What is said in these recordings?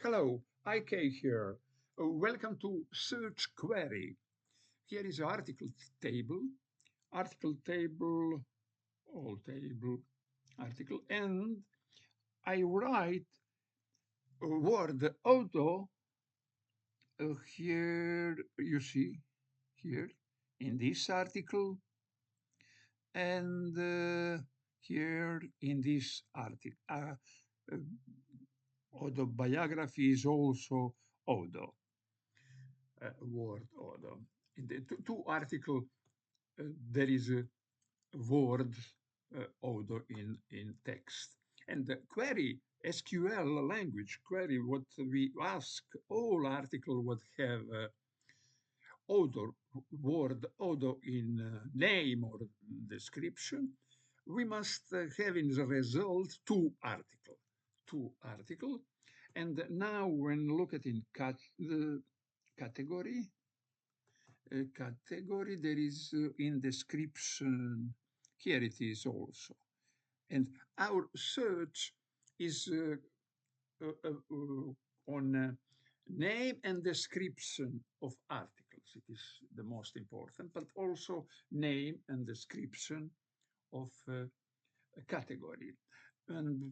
Hello, IK here. Welcome to Search Query. Here is article table, all table, article, and I write a word auto here, you see, here in this article, and here in this article. Uh, Autobiography is also auto. Word order. In the two article, there is a word order in text. And the query, SQL language query, what we ask, all article would have order, word order in name or description. We must have in the result two article. And now when look at in the category, there is in description, here it is also. And our search is on name and description of articles. It is the most important, but also name and description of a category. And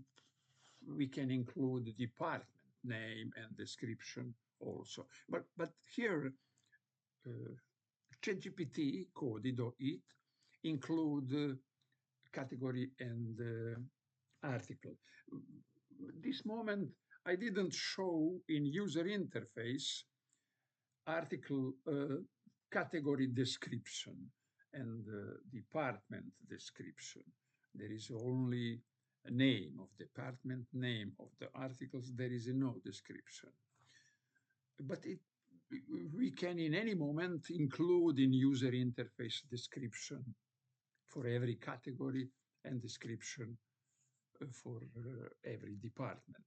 we can include department name and description also. But here, ChatGPT coded or it include category and article. This moment, I didn't show in user interface article category description and department description. There is only a name of department, name of the articles. There is no description. But we can in any moment include in user interface description for every category and description for every department.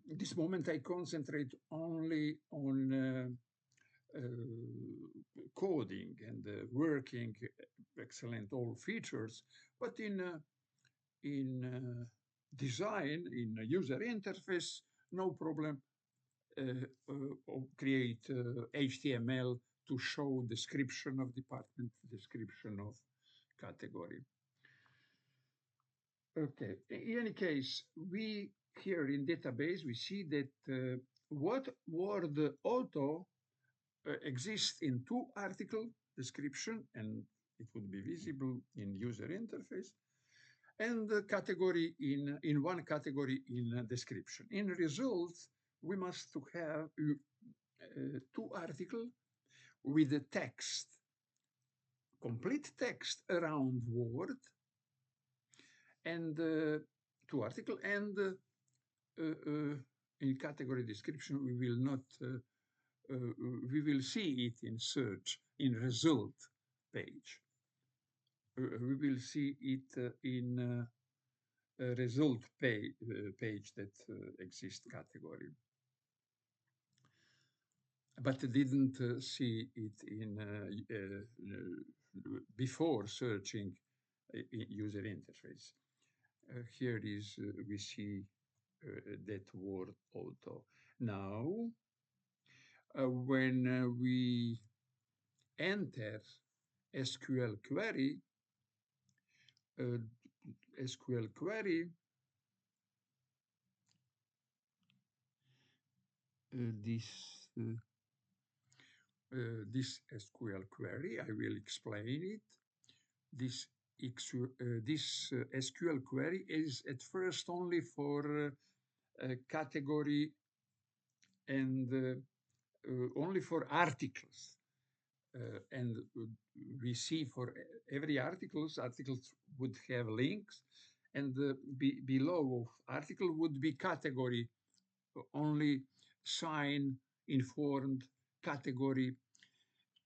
This moment I concentrate only on coding and working excellent all features, but in design, in user interface, no problem. Create HTML to show description of department, description of category. Okay, in any case, we here in database, we see that what word auto exists in two article description, and it would be visible in user interface, and the category in one category in description. In results, we must to have two article with the text, complete text around word, and two article, and in category description we will not we will see it in search in result page. We will see it in result page that exists category, but didn't see it in before searching in user interface. Here is we see that word auto. Now, when we enter SQL query, this SQL query, I will explain it. This SQL query is at first only for category and only for articles. And we see for every articles would have links, and below of article would be category, only sign informed category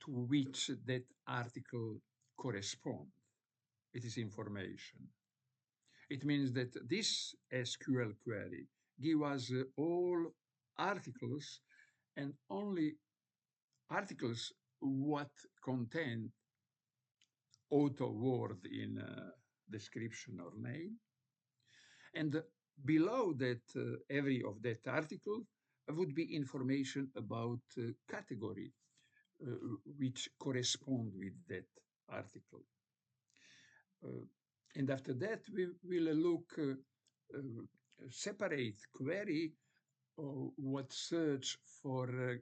to which that article correspond. It is information. It means that this SQL query give us all articles, and only articles what contain auto word in description or name, and below that, every of that article would be information about category which correspond with that article. And after that, we will look separate query what search for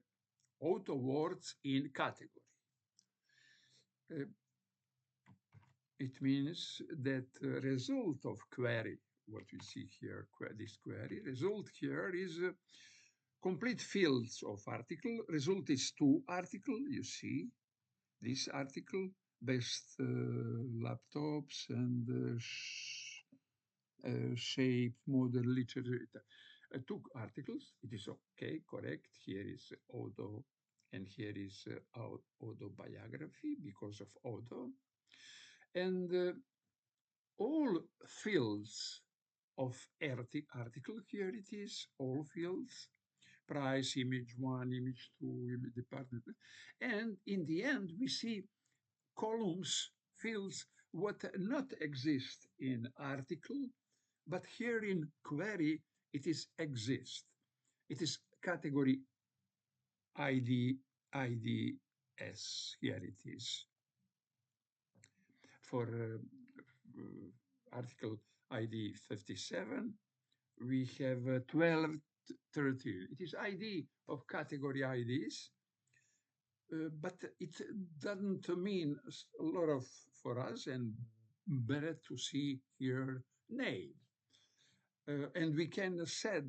auto words in category. It means that result of query, what we see here, this query, result here is complete fields of article. Result is two article, you see, this article, best laptops and shaped modern literature. Two articles, it is okay, correct. Here is Odo, and here is Odo biography because of Odo. And all fields of article, here it is, all fields, price, image one, image two, image department. And in the end, we see columns, fields, what not exist in article, but here in query, it is exist. It is category ID, IDS, here it is. For article ID 57, we have 12, 13. It is ID of category IDs, but it doesn't mean a lot of for us, and better to see here name. And we can set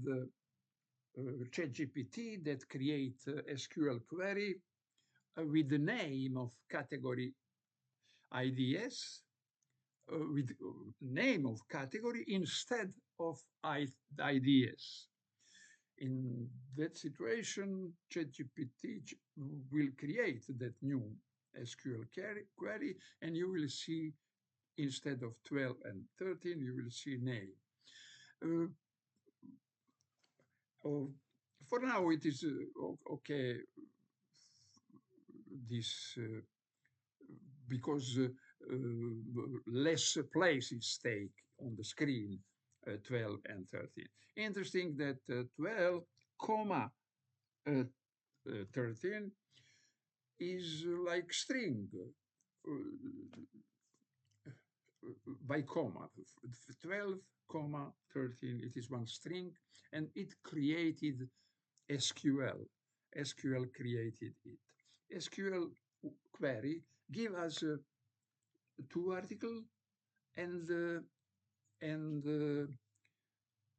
ChatGPT that create SQL query with the name of category IDS, with name of category instead of IDS. In that situation, ChatGPT will create that new SQL query, and you will see instead of 12 and 13, you will see name. For now, it is okay. This because less places take on the screen 12 and 13. Interesting that 12, comma 13 is like string by comma. 12, comma 13, it is one string, and it created SQL. SQL created it. SQL query give us two article and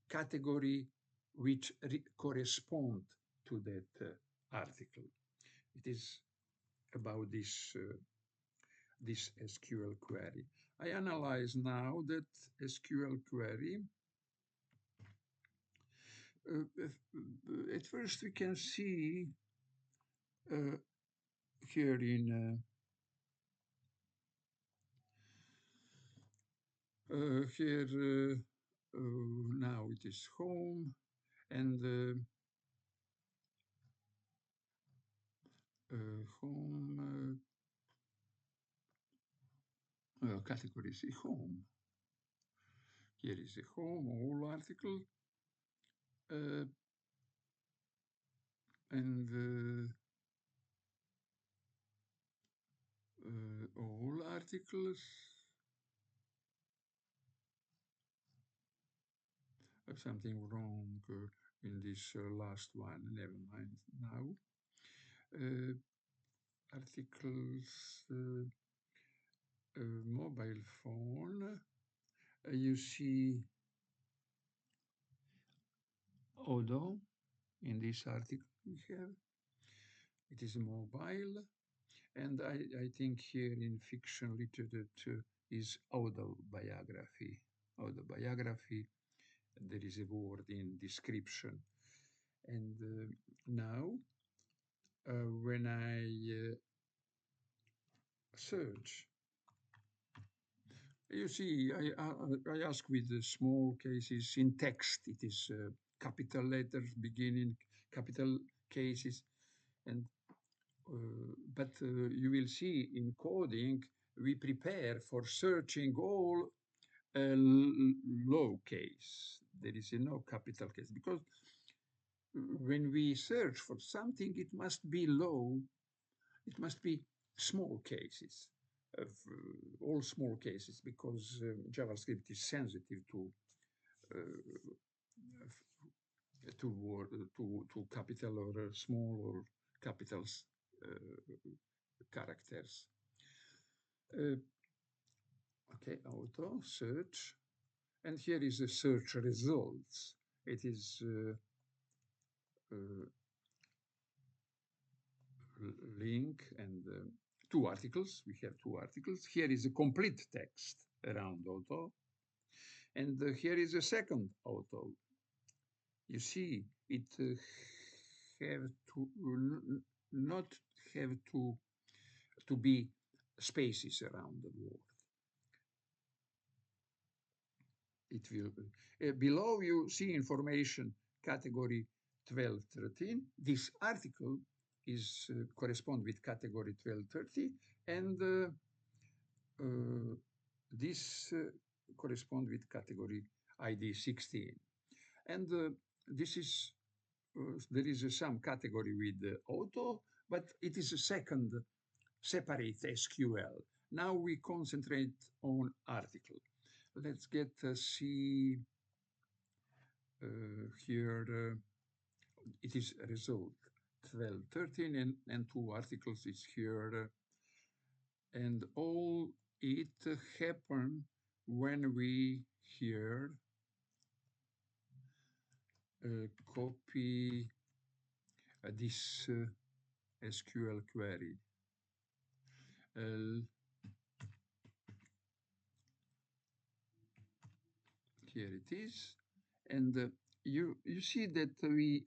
category which correspond to that article. It is about this this SQL query. I analyze now that SQL query. At first, we can see here in here now it is home, and home category is home. Here is a home, all article, and all articles. Something wrong in this last one, never mind now. Articles, mobile phone, you see Odo in this article we have. It is mobile, and I think here in fiction literature is autobiography. Autobiography, there is a word in description. And now, when I search, you see, I ask with the small cases in text. It is capital letters beginning, capital cases, and but you will see in coding we prepare for searching all low case. There is no capital case because when we search for something, it must be low. It must be small cases, of all small cases, because JavaScript is sensitive to capital or small or capitals characters. Okay, auto search, and here is the search results. It is link and two articles. We have two articles. Here is a complete text around auto, and here is a second auto. You see, it have to not have to be spaces around the word. It will below you see information category 1213. This article is correspond with category 1230, and this correspond with category ID 16. And this is there is some category with auto, but it is a second separate SQL. Now we concentrate on article. Let's get see here. It is result 12, 13, and two articles is here, and all it happen when we here copy this SQL query. Here it is, and you see that we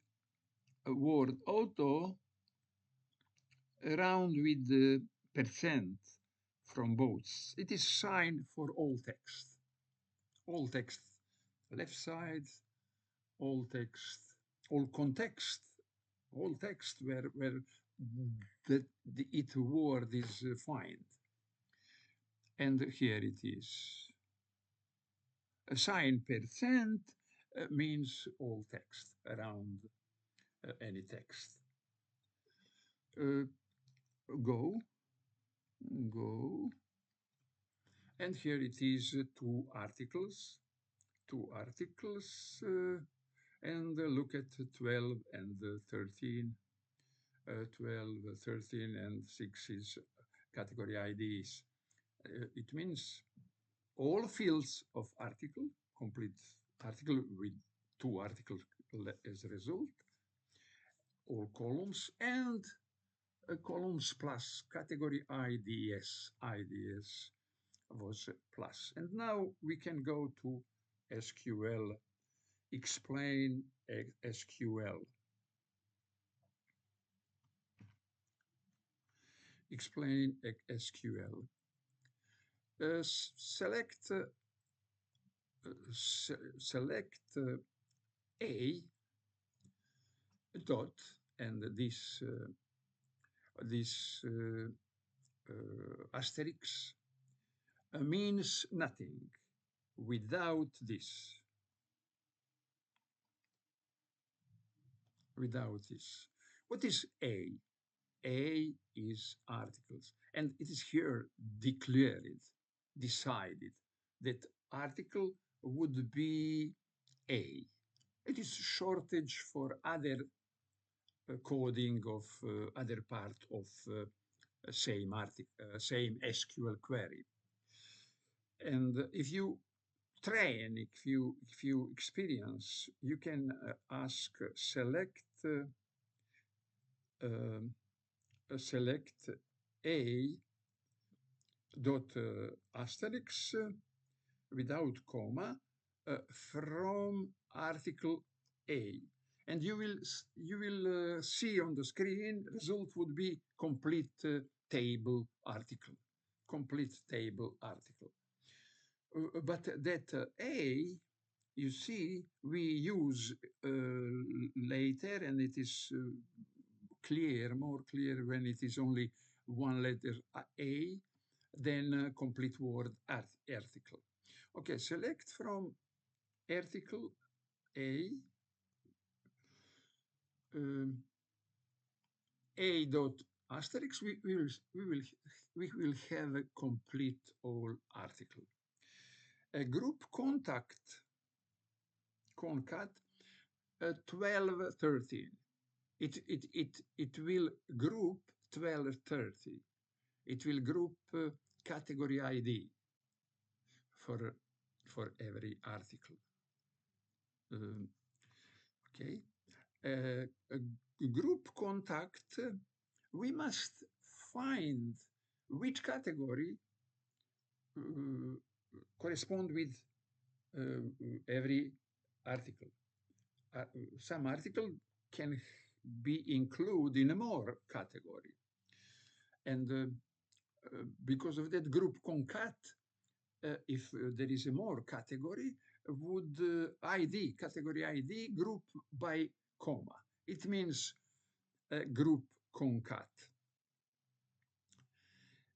word auto around with the percent from both. It is signed for all text, left side, all text, all context, all text where the it word is find. And here it is. A sign percent means all text around any text. Go, and here it is two articles, and look at 12 and 13. 12, 13, and 6 is category IDs. It means all fields of article, complete article with two articles as a result, all columns, and columns plus category IDS. IDS was plus. And now we can go to SQL, explain SQL. Explain SQL. Select A dot, and this asterisk means nothing without this. Without this. What is A? A is articles, and it is here declared, decided that article would be A. It is shortage for other coding of other part of same SQL query. And if you train, if you experience, you can ask select A dot asterisk without comma from article A, and you will see on the screen result would be complete table article, but that A, you see, we use later, and it is more clear when it is only one letter A, then complete word article. Okay, select from article A, um, A dot asterisk, we will have a complete all article. A group concat 12, 13. It will group 12, 30. It will group category ID for every article. Okay. A group contact, we must find which category correspond with every article. Some article can be included in a more category. And because of that, group concat, if there is a more category, would category ID group by comma. It means group concat.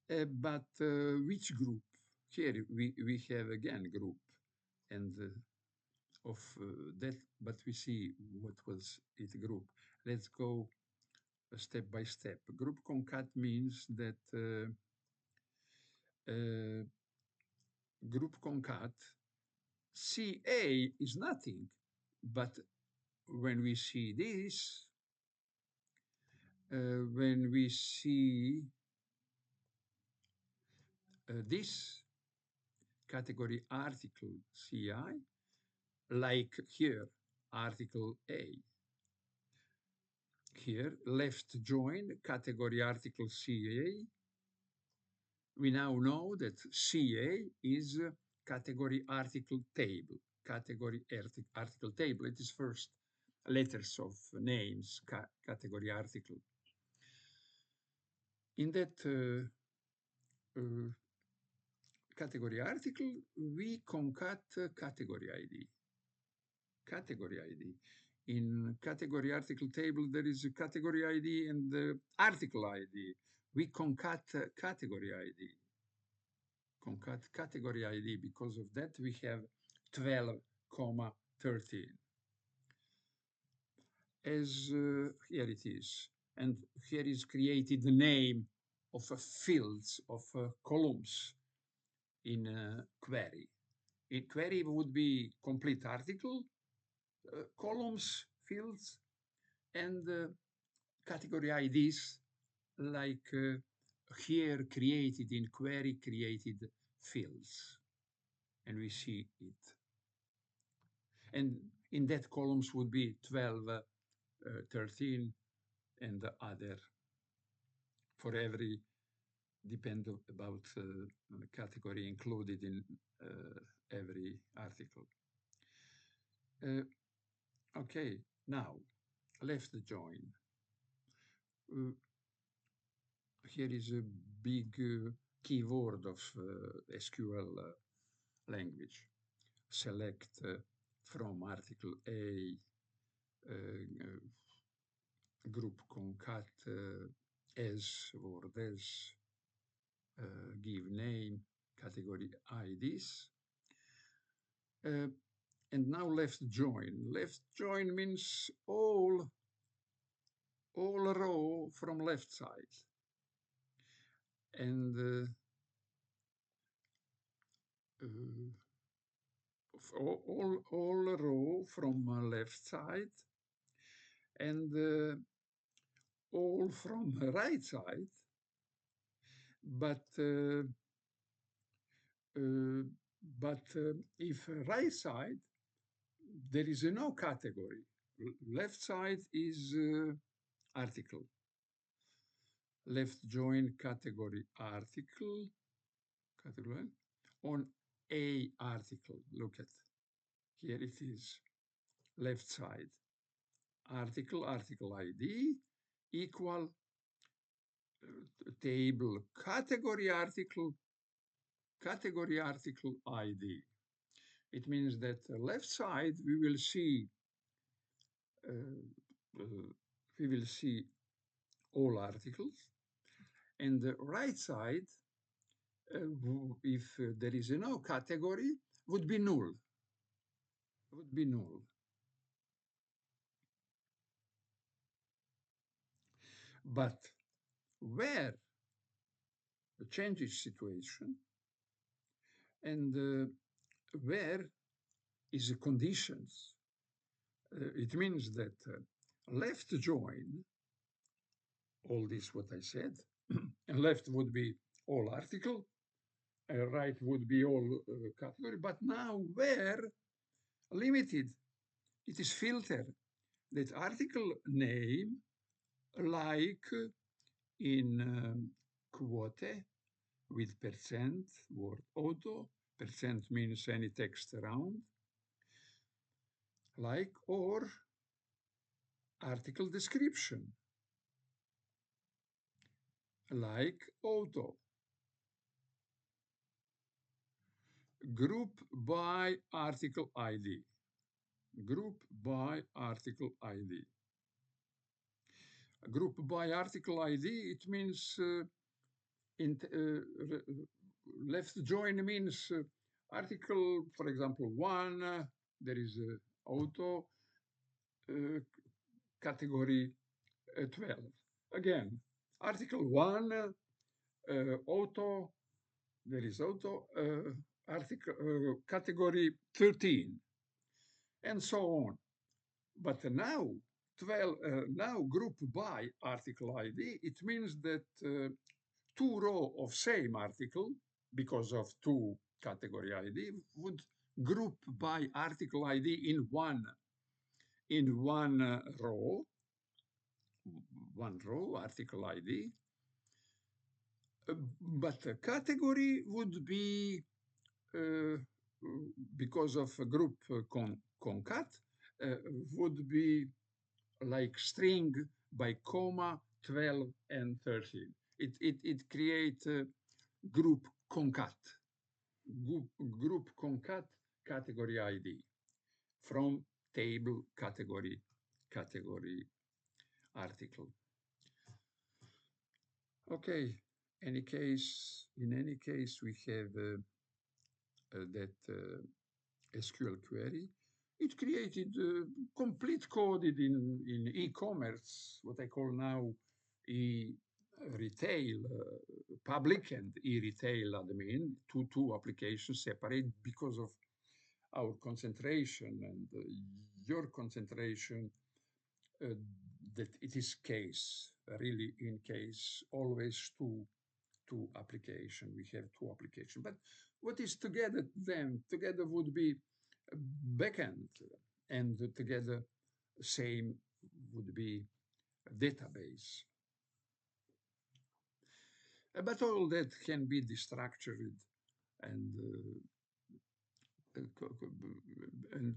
But which group? Here we have again group, and of that, but we see what was it group. Let's go step by step. Group concat means that group concat CA is nothing, but when we see this, when we see this category article CI, like here, article A. Here, left join category article CA. We now know that CA is category article table, category article table. It is first letters of names, category article. In that category article, we concat category ID. Category ID. In category article table, there is a category ID and the article ID. We concat category ID. Concat category ID. Because of that, we have 12, 13. As here it is. And here is created the name of fields, of columns in a query. In query would be complete article, columns, fields, and category IDs like here created in query created fields. And we see it. And in that columns would be 12, 13, and the other for every depend about category included in every article. Okay, now left join. Here is a big keyword of SQL language. Select from article A, group concat as word as, give name, category IDs. And now left join. Left join means all row from left side. And all row from left side and all from right side, but if right side there is no category, left side is article. Left join category article on a article. Look at here it is left side article ID equal table category article ID. It means that left side we will see all articles, and the right side, if there is no category, would be null. But where the changes situation and where is the conditions, it means that left join all this what I said, and left would be all article, right would be all category, but now where limited, it is filter that article name like in quote with percent word auto, percent means any text around, like or article description, like auto, group by article ID, group by article ID. Group by article ID, it means in left join means article, for example, 1, there is auto, category 12. Again, article 1, auto, there is auto, article, category 13, and so on. But now, 12, now group by article ID, it means that two row of same article, because of two category ID, would group by article ID in one row, article ID, but the category would be, because of a group concat, would be like string by comma 12 and 13. It creates group concat, group concat category ID from table category article. Okay, in any case, we have that SQL query. It created complete coded in e-commerce, what I call now e-retail, public and e-retail admin, two applications separate because of our concentration and your concentration, that it is case, really in case, always two application. We have two application, but what is together then? Together would be backend, and together same would be database. But all that can be destructured, and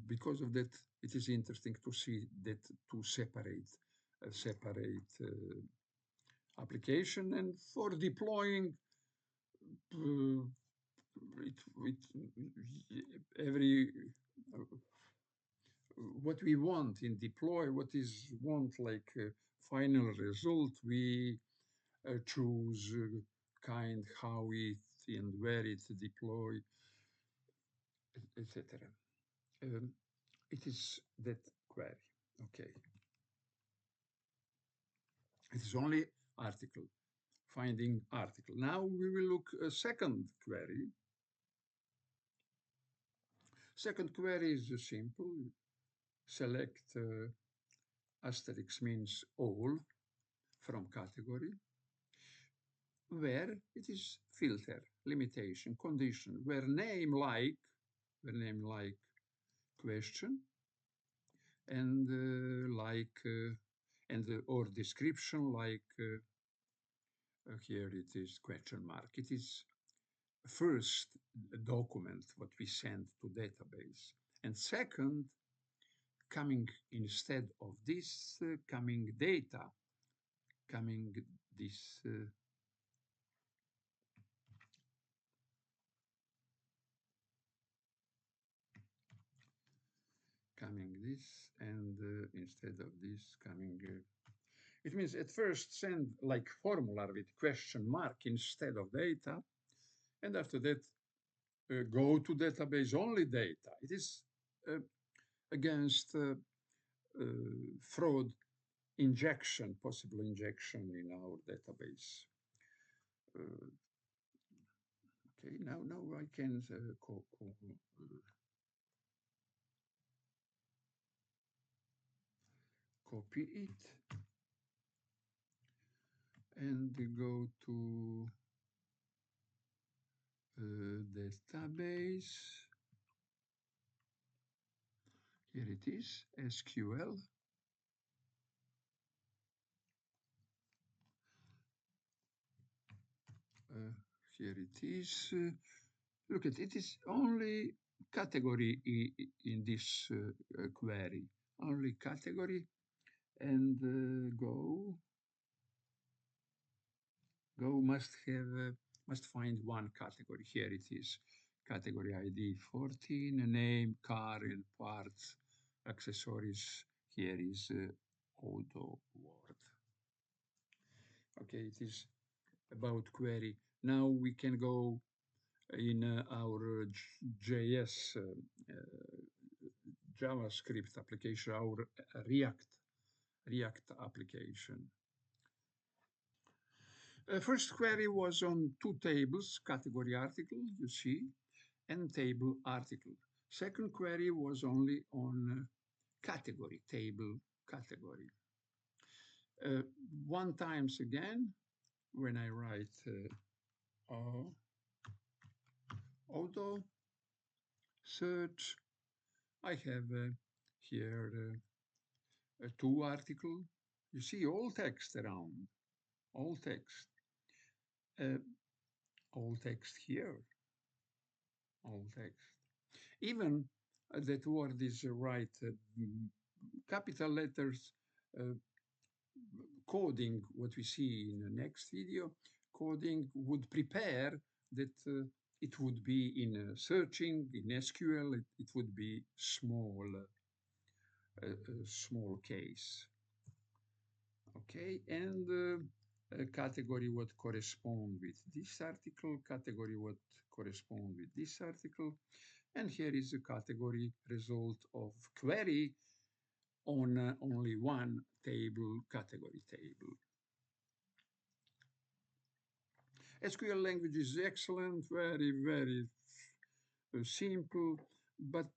because of that, it is interesting to see that two separate application, and for deploying every what we want in deploy, what is want like final result, we choose kind, how it and where it's deploy, etc. It is that query. Okay. It is only article, finding article. Now we will look a second query. Second query is simple. Select asterisk means all from category, where it is filter, limitation, condition, where name like question, and or description like here it is question mark. It is first document what we send to database, and second, coming instead of this, coming data, coming this coming this, and instead of this coming it means at first send like formula with question mark instead of data, and after that go to database only data. It is against fraud injection, possible injection in our database. Uh, okay, now I can copy it and go to database. Here it is, SQL. Here it is. Look at it is only category in this query, only category, and go must find one category. Here it is, category ID 14, name, car and parts, accessories. Here is auto word. Okay, it is about query. Now we can go in our JS JavaScript application, our React application. First query was on two tables, category article, you see, and table article. Second query was only on category, table category. One times again, when I write auto search, I have here two article. You see all text around, all text. All text here, all text. Even that word is right, capital letters, coding, what we see in the next video, coding would prepare that it would be in searching, in SQL, it would be small, small case. Okay, and a category what correspond with this article, category what correspond with this article, and here is a category result of query on only one table, category table. SQL language is excellent, very simple, but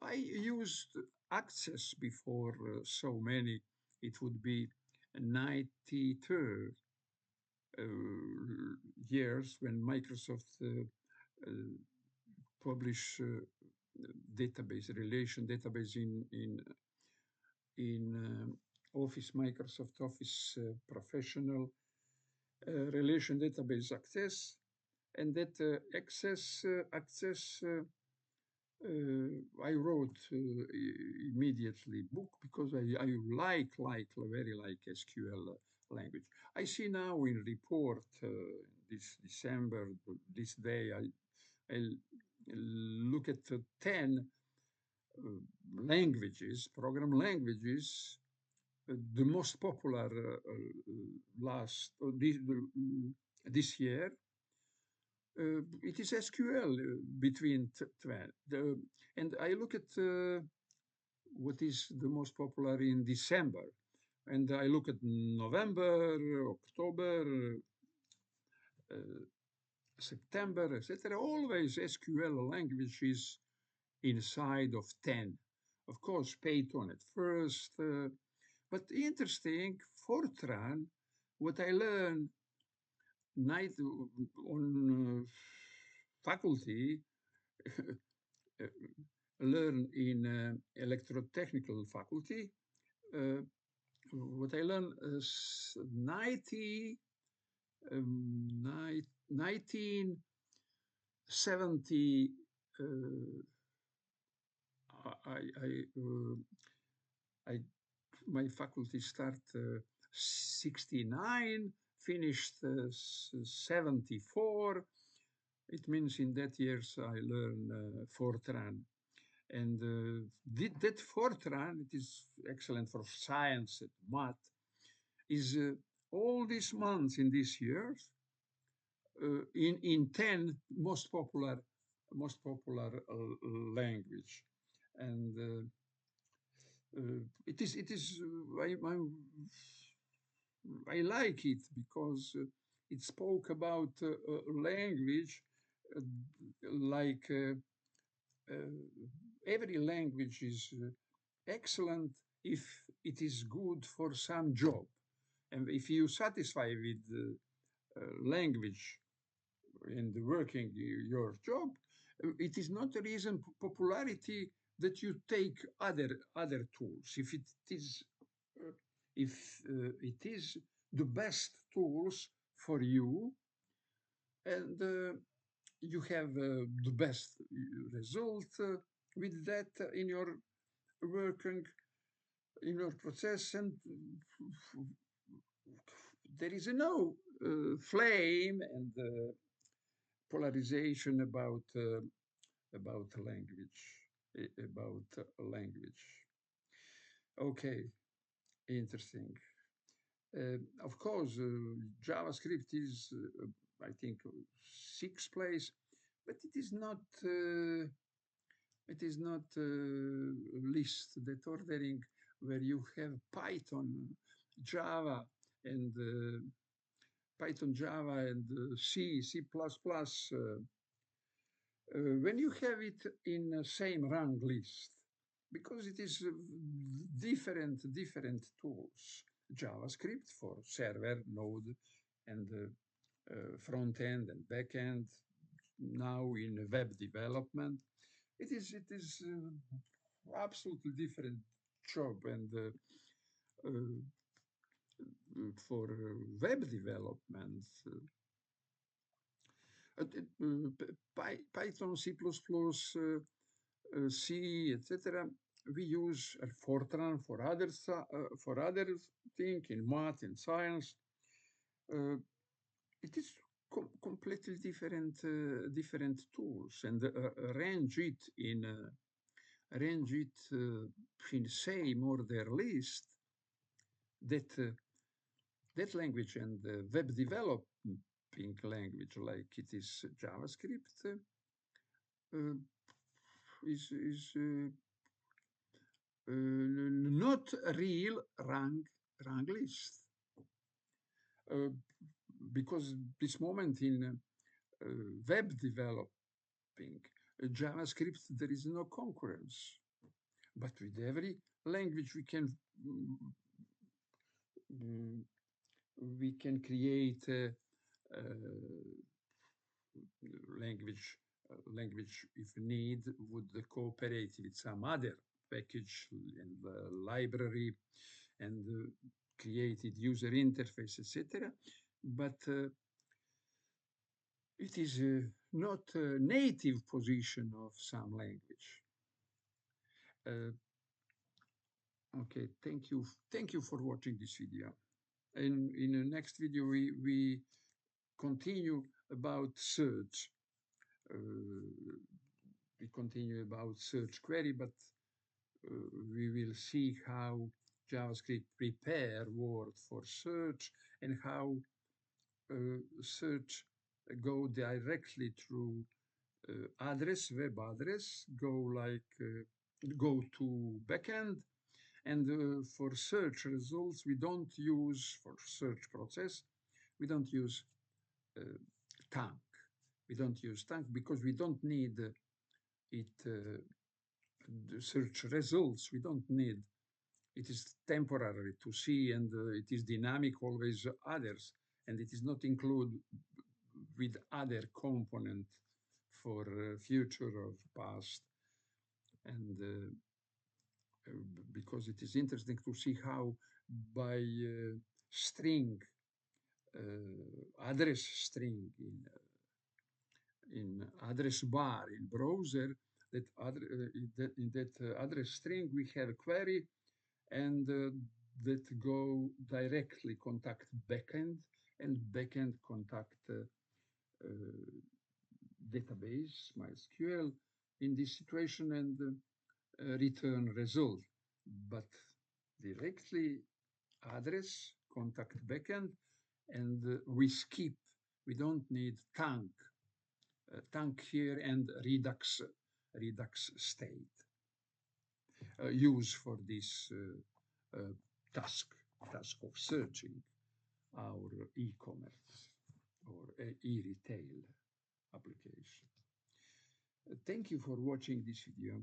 I used Access before so many. It would be 93 years when Microsoft published database, relation database in Office, Microsoft Office Professional, relation database access, and that access I wrote immediately book because I very like SQL language. I see now in report this December, this day, I look at 10 languages, program languages, the most popular this year. It is SQL between 12. And I look at what is the most popular in December. And I look at November, October, September, etc. Always SQL language is inside of 10. Of course, Python at first, but interesting, Fortran, what I learned night on faculty, learn in electrotechnical faculty, what I learned is 1970, my faculty start 69, finished 74. It means in that years I learned Fortran. And that Fortran, it is excellent for science and math, is all these months in these years in 10 most popular language. And it is I like it because it spoke about language uh, like every language is excellent if it is good for some job. And if you satisfy with language and working your job, it is not a reason popularity that you take other tools. Uh, if it is the best tools for you, and you have the best result with that in your working in your process, and there is no flame and polarization about language about language. Okay, interesting. Of course, JavaScript is, I think, sixth place, but it is not list that ordering where you have Python, Java, and Python, Java, and C, C++. When you have it in the same rang list, because it is different tools. JavaScript for server, node, and front end and back end. Now in web development, it is absolutely different job, and for web development. Python, C++, C, etc. We use Fortran for other thing in math and science. It is completely different tools, and arrange it in same order list that that language and web developing language like it is JavaScript is not a real rang list. Because this moment in web developing JavaScript, there is no concurrence. But with every language, we can create language if need would cooperate with some other package and library and created user interface, etc. But it is not a native position of some language. Okay, thank you for watching this video. And in the next video, we continue about search. We continue about search query, but we will see how JavaScript prepare word for search and how search go directly through web address, go to backend, and for search results, for search process, we don't use Tank. We don't use Tank because we don't need the search results. We don't need. It is temporary to see, and it is dynamic always others, and it is not included with other component for future or past. And because it is interesting to see how by string, address string in address bar in browser, in that address string we have a query, and that go directly contact backend, and backend contact database MySQL in this situation, and return result. But directly address contact backend, and we skip. We don't need tank here, and Redux state use for this task of searching our e-commerce or e-retail application. Thank you for watching this video.